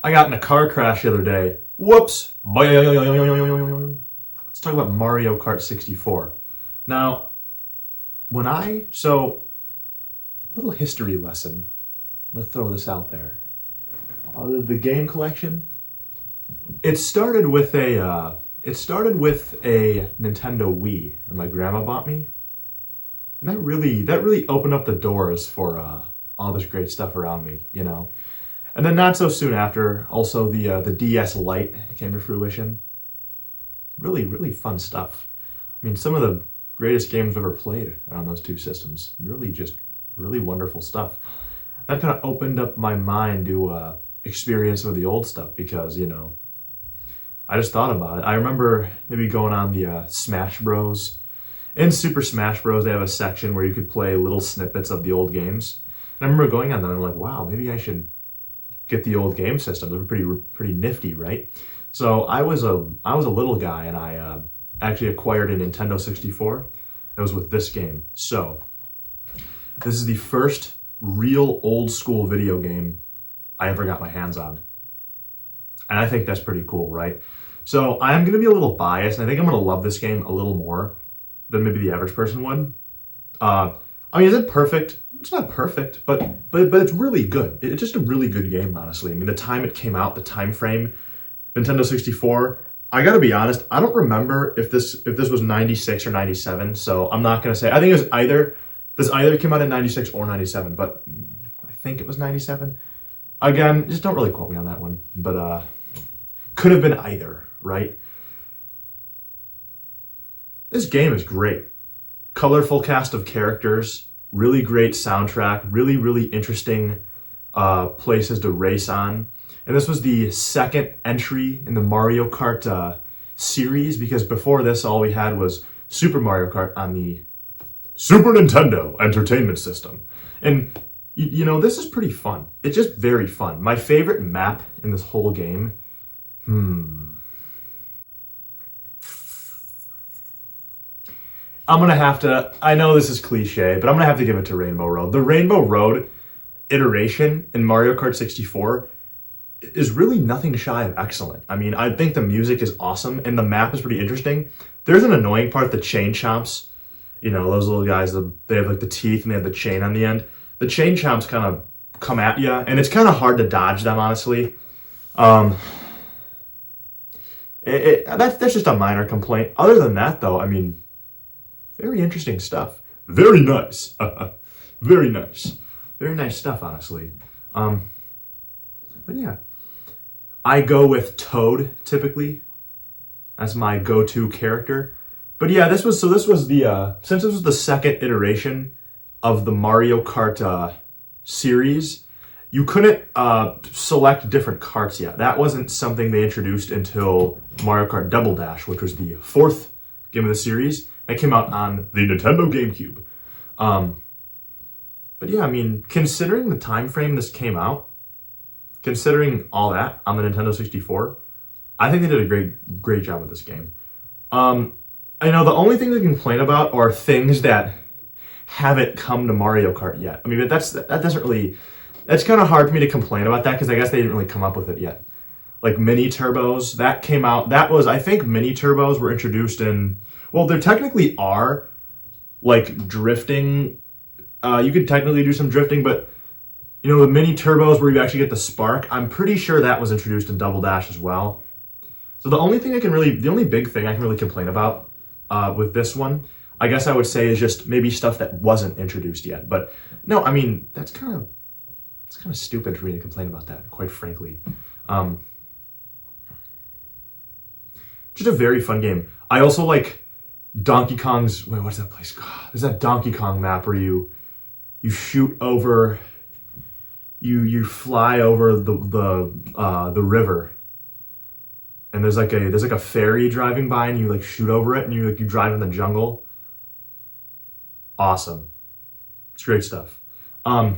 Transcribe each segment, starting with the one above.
I got in a car crash the other day. Whoops. Let's talk about Mario Kart 64. Now, little history lesson. I'm gonna throw this out there. The game collection. It started with a Nintendo Wii that my grandma bought me, and that really opened up the doors for all this great stuff around me, you know. And then not so soon after, also the DS Lite came to fruition. Really fun stuff. I mean, some of the greatest games I've ever played on those two systems. Really wonderful stuff. That kind of opened up my mind to experience some of the old stuff because, you know, I just thought about it. I remember maybe going on the Smash Bros. In Super Smash Bros, they have a section where you could play little snippets of the old games. And I remember going on them and I'm like, wow, maybe I should get the old game system. They're pretty nifty, right? So I was a little guy and I actually acquired a Nintendo 64. It was with this game. So this is the first real old school video game I ever got my hands on. And I think that's pretty cool, right? So I'm going to be a little biased, and I think I'm going to love this game a little more than maybe the average person would. I mean, is it perfect? It's not perfect, but it's really good. It's just a really good game, honestly. I mean, the time it came out, the time frame, Nintendo 64. I got to be honest, I don't remember if this was 96 or 97. So I'm not going to say. I think it was either came out in 96 or 97, but I think it was 97. Again, just don't really quote me on that one, but could have been either, right? This game is great. Colorful cast of characters, really great soundtrack, really interesting places to race on. And this was the second entry in the Mario Kart series, because before this, all we had was Super Mario Kart on the Super Nintendo Entertainment System. And you know, this is pretty fun. It's just very fun. My favorite map in this whole game, I'm gonna have to, I know this is cliche, but I'm gonna have to give it to Rainbow Road. The Rainbow Road iteration in Mario Kart 64 is really nothing shy of excellent. I mean, I think the music is awesome and the map is pretty interesting. There's an annoying part, the chain chomps. You know, those little guys, they have like the teeth and they have the chain on the end. The chain chomps kind of come at you, and it's kind of hard to dodge them, honestly. That's just a minor complaint. Other than that, though, I mean, very interesting stuff. Very nice. Very nice. Very nice stuff, honestly. But yeah, I go with Toad typically. That's my go-to character. But yeah, since this was the second iteration of the Mario Kart series, you couldn't select different karts yet. That wasn't something they introduced until Mario Kart Double Dash, which was the fourth game of the series. That came out on the Nintendo GameCube. But yeah, I mean, considering the time frame this came out, considering all that on the Nintendo 64, I think they did a great job with this game. I know the only thing they complain about are things that haven't come to Mario Kart yet. I mean, but that's kind of hard for me to complain about that because I guess they didn't really come up with it yet. Like mini turbos, that came out, I think mini turbos were introduced in, well, there technically are like drifting. You could technically do some drifting, but you know, the mini turbos where you actually get the spark, I'm pretty sure that was introduced in Double Dash as well. So the only big thing I can really complain about with this one, I guess I would say, is just maybe stuff that wasn't introduced yet. But no, I mean, it's kind of stupid for me to complain about that, quite frankly. Just a very fun game. I also like Donkey Kong's, what's that place? God, there's that Donkey Kong map where you shoot over, you fly over the river. And there's like a ferry driving by, and you like shoot over it, and you drive in the jungle. Awesome, it's great stuff. No,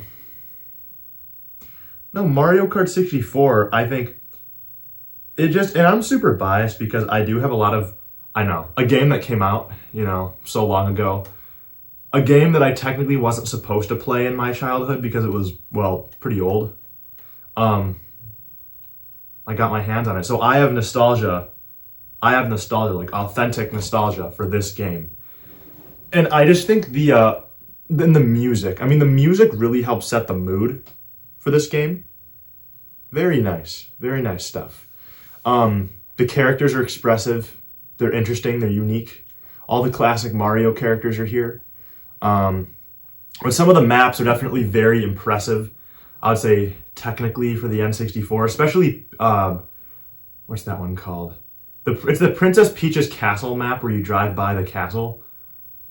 Mario Kart 64. I think and I'm super biased because I do have a game that came out, you know, so long ago. A game that I technically wasn't supposed to play in my childhood because it was, well, pretty old. I got my hands on it. So I have nostalgia. Like authentic nostalgia for this game. And I just think then the music. I mean, the music really helps set the mood for this game. Very nice stuff. The characters are expressive. They're interesting. They're unique. All the classic Mario characters are here. But some of the maps are definitely very impressive. I would say technically for the N64, especially what's that one called? It's the Princess Peach's castle map where you drive by the castle.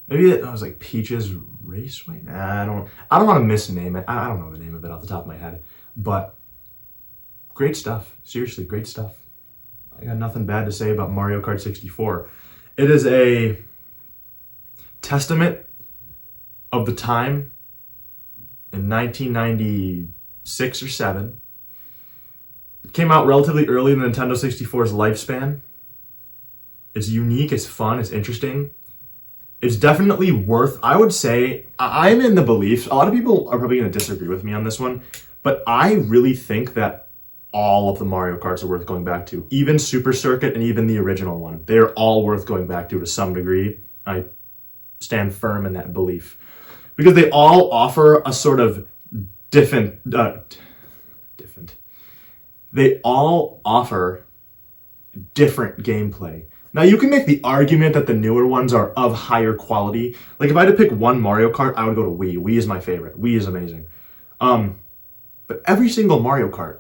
Maybe it was like Peach's Raceway. Nah, I don't want to misname it. I don't know the name of it off the top of my head. But great stuff. Seriously, great stuff. I got nothing bad to say about Mario Kart 64. It is a testament of the time in 1996 or 7. It came out relatively early in the Nintendo 64's lifespan. It's unique, it's fun, it's interesting. It's definitely worth, I would say, I'm in the belief, a lot of people are probably going to disagree with me on this one, but I really think that all of the Mario Karts are worth going back to. Even Super Circuit and even the original one. They're all worth going back to some degree. I stand firm in that belief. Because they all offer a sort of different. They all offer different gameplay. Now you can make the argument that the newer ones are of higher quality. Like if I had to pick one Mario Kart, I would go to Wii. Wii is my favorite. Wii is amazing. But every single Mario Kart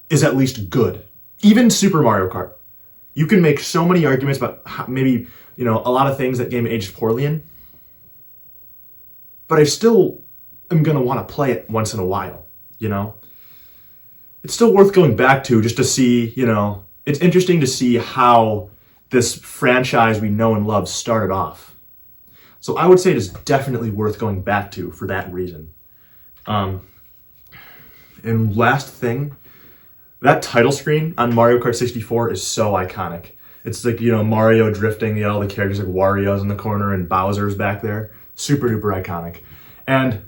is at least good. Even Super Mario Kart. You can make so many arguments about how maybe, a lot of things that game aged poorly in. But I still am going to want to play it once in a while, It's still worth going back to just to see, it's interesting to see how this franchise we know and love started off. So I would say it is definitely worth going back to for that reason. And last thing, that title screen on Mario Kart 64 is so iconic. It's like, Mario drifting, all the characters like Wario's in the corner and Bowser's back there. Super duper iconic. And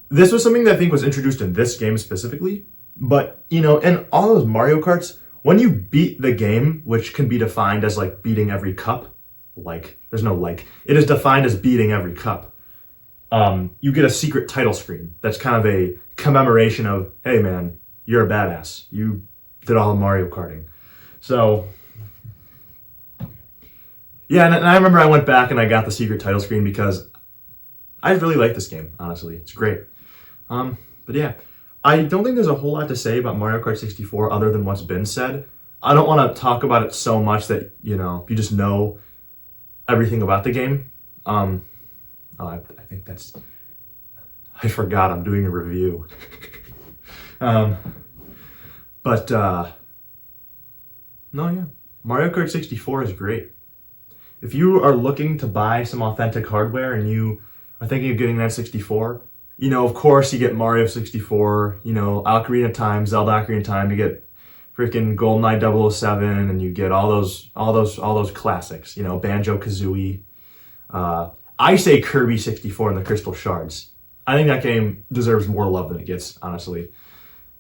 this was something that I think was introduced in this game specifically. But, in all those Mario Karts, when you beat the game, which can be defined as like beating every cup, there's no it is defined as beating every cup. You get a secret title screen. That's kind of a commemoration of, hey man, you're a badass. You did all the Mario Karting. So, yeah, and I remember I went back and I got the secret title screen because I really like this game, honestly. It's great. But yeah, I don't think there's a whole lot to say about Mario Kart 64 other than what's been said. I don't want to talk about it so much that, you just know everything about the game. I think I forgot I'm doing a review. No, yeah. Mario Kart 64 is great. If you are looking to buy some authentic hardware and you are thinking of getting that 64, of course you get Mario 64, Ocarina of Time, Zelda Ocarina of Time, you get freaking GoldenEye 007, and you get all those classics, Banjo-Kazooie. I say Kirby 64 and the Crystal Shards. I think that game deserves more love than it gets, honestly.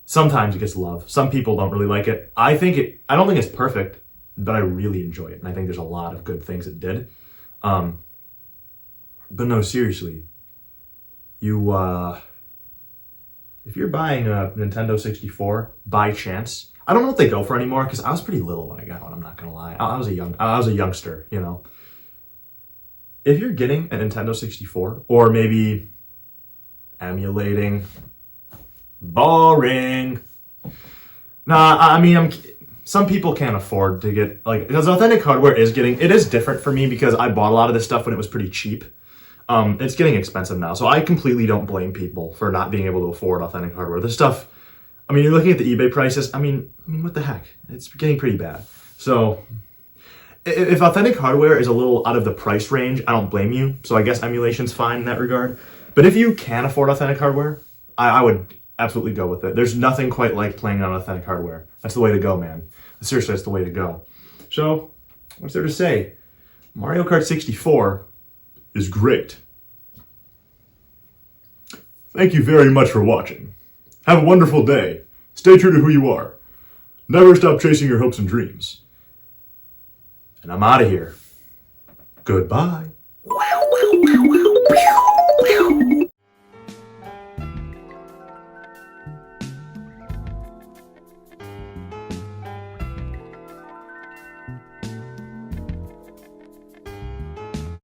Sometimes it gets love. Some people don't really like it. I don't think it's perfect, but I really enjoy it. And I think there's a lot of good things it did. But no, seriously. If you're buying a Nintendo 64 by chance, I don't know what they go for anymore because I was pretty little when I got one, I'm not going to lie. I was a youngster, If you're getting a Nintendo 64 or maybe emulating, boring. Nah, some people can't afford to get, because authentic hardware it is different for me because I bought a lot of this stuff when it was pretty cheap. It's getting expensive now, so I completely don't blame people for not being able to afford authentic hardware. This stuff, you're looking at the eBay prices, what the heck? It's getting pretty bad. So, if authentic hardware is a little out of the price range, I don't blame you. So I guess emulation's fine in that regard. But if you can afford authentic hardware, I would absolutely go with it. There's nothing quite like playing on authentic hardware. That's the way to go, man. Seriously, that's the way to go. So, what's there to say? Mario Kart 64 is great. Thank you very much for watching. Have a wonderful day. Stay true to who you are. Never stop chasing your hopes and dreams. And I'm out of here. Goodbye.